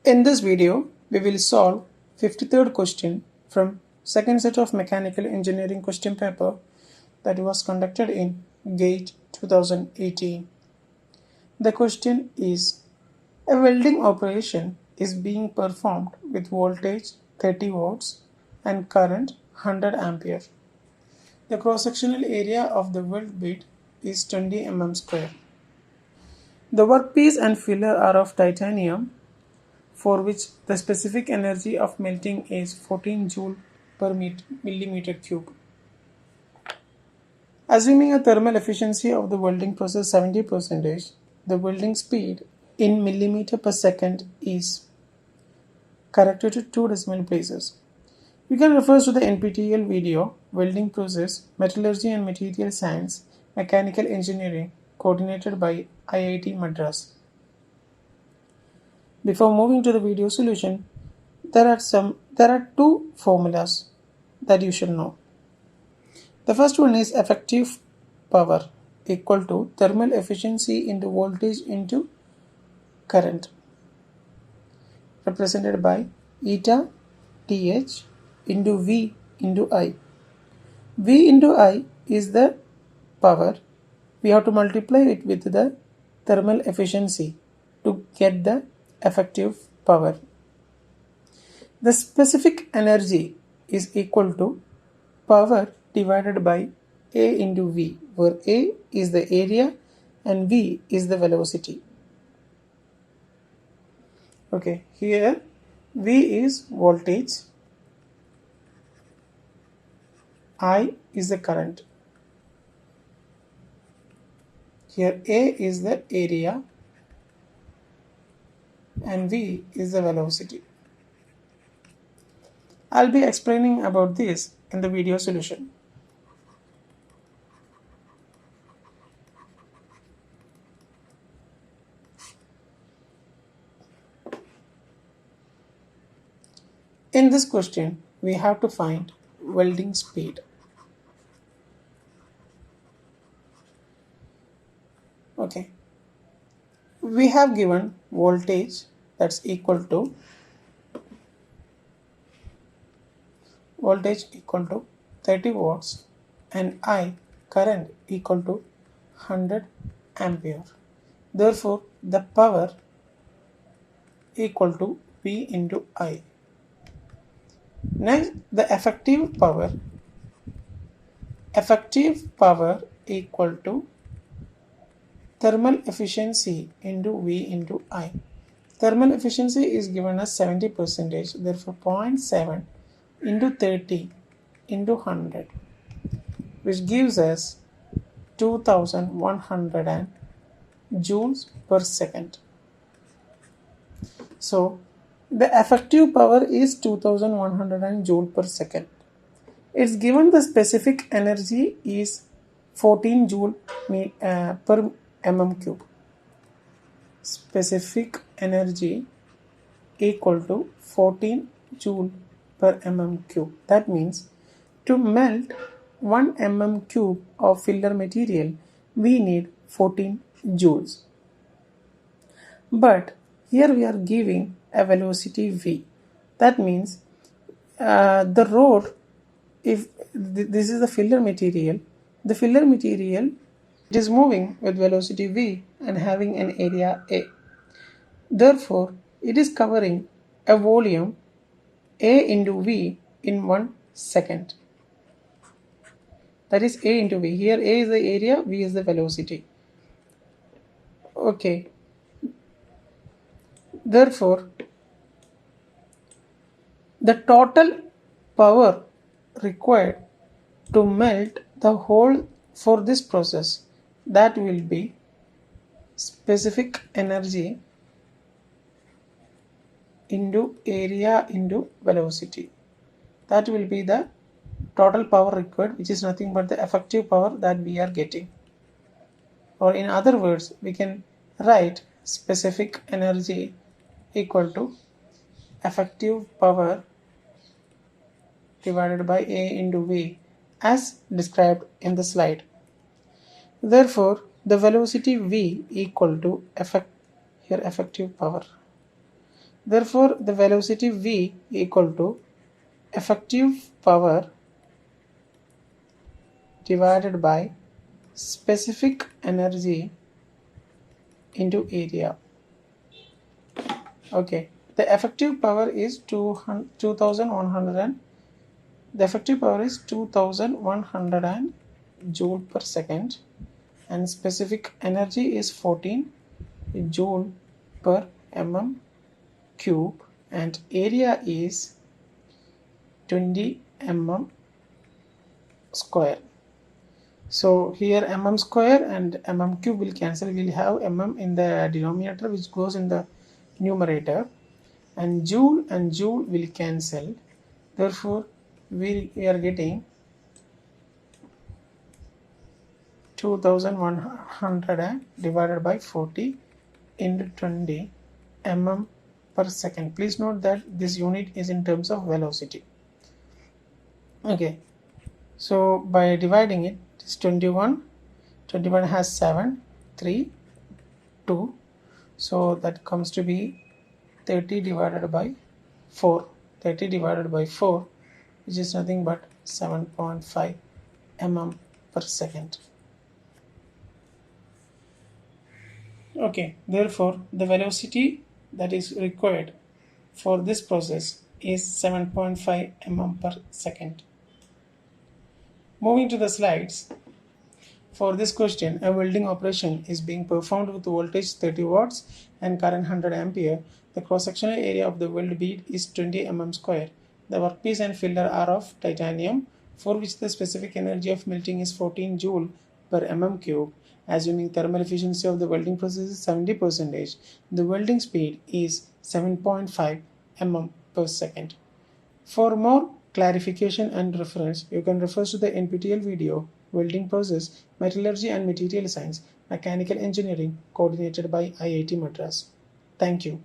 In this video, we will solve 53rd question from second set of mechanical engineering question paper that was conducted in GATE 2018. The question is, a welding operation is being performed with voltage 30 volts and current 100 ampere. The cross-sectional area of the weld bit is 20 mm square. The workpiece and filler are of titanium, for which the specific energy of melting is 14 joule per millimeter cube. Assuming a thermal efficiency of the welding process 70%, the welding speed in millimeter per second is corrected to 2 decimal places. You can refer to the NPTEL video, Welding Process, Metallurgy and Material Science, Mechanical Engineering, coordinated by IIT Madras. Before moving to the video solution, there are two formulas that you should know. The first one is effective power equal to thermal efficiency into voltage into current, represented by eta Th into V into I. V into I is the power. We have to multiply it with the thermal efficiency to get the effective power. The specific energy is equal to power divided by A into V, where A is the area and V is the velocity. Okay, here V is voltage, I is the current. Here A is the area and V is the velocity. I'll be explaining about this in the video solution. In this question, we have to find welding speed. Okay. We have given voltage that's equal to 30 volts and I current equal to 100 ampere. Therefore, the power equal to V into I. Next, the effective power equal to thermal efficiency into V into I. Thermal efficiency is given as 70%, therefore 0.7 into 30 into 100, which gives us 2100 joules per second. So the effective power is 2100 joule per second. It's given the specific energy is 14 joule per mm cube. Specific energy equal to 14 joule per mm cube. That means to melt 1 mm cube of filler material, we need 14 joules. But here we are giving a velocity V. That means the rod, if this is the filler material, it is moving with velocity V and having an area A. Therefore, it is covering a volume A into V in 1 second. That is A into V. Here A is the area, V is the velocity. Okay. Therefore, the total power required to melt the whole for this process, that will be specific energy into area into velocity. That will be the total power required, which is nothing but the effective power that we are getting. Or in other words, we can write specific energy equal to effective power divided by A into V as described in the slide. Therefore, the velocity V equal to effective power. Therefore, the velocity V equal to effective power divided by specific energy into area. Okay, the effective power is 2100 the effective power is 2100 joule per second, and specific energy is 14 joule per mm cube, and area is 20 mm square. So here mm square and mm cube will cancel. We'll have mm in the denominator, which goes in the numerator, and joule will cancel. Therefore, we are getting 2100 divided by 40 into 20 mm per second. Please note that this unit is in terms of velocity. Okay, so by dividing it, it's 21 has 7, 3, 2, so that comes to be 30 divided by 4, which is nothing but 7.5 mm per second. Okay, therefore the velocity that is required for this process is 7.5 mm per second. Moving to the slides, for this question, a welding operation is being performed with voltage 30 watts and current 100 ampere. The cross-sectional area of the weld bead is 20 mm square. The workpiece and filler are of titanium, for which the specific energy of melting is 14 joule per mm cube. Assuming thermal efficiency of the welding process is 70%, the welding speed is 7.5 mm per second. For more clarification and reference, you can refer to the NPTEL video, Welding Process, Metallurgy and Material Science, Mechanical Engineering, coordinated by IIT Madras. Thank you.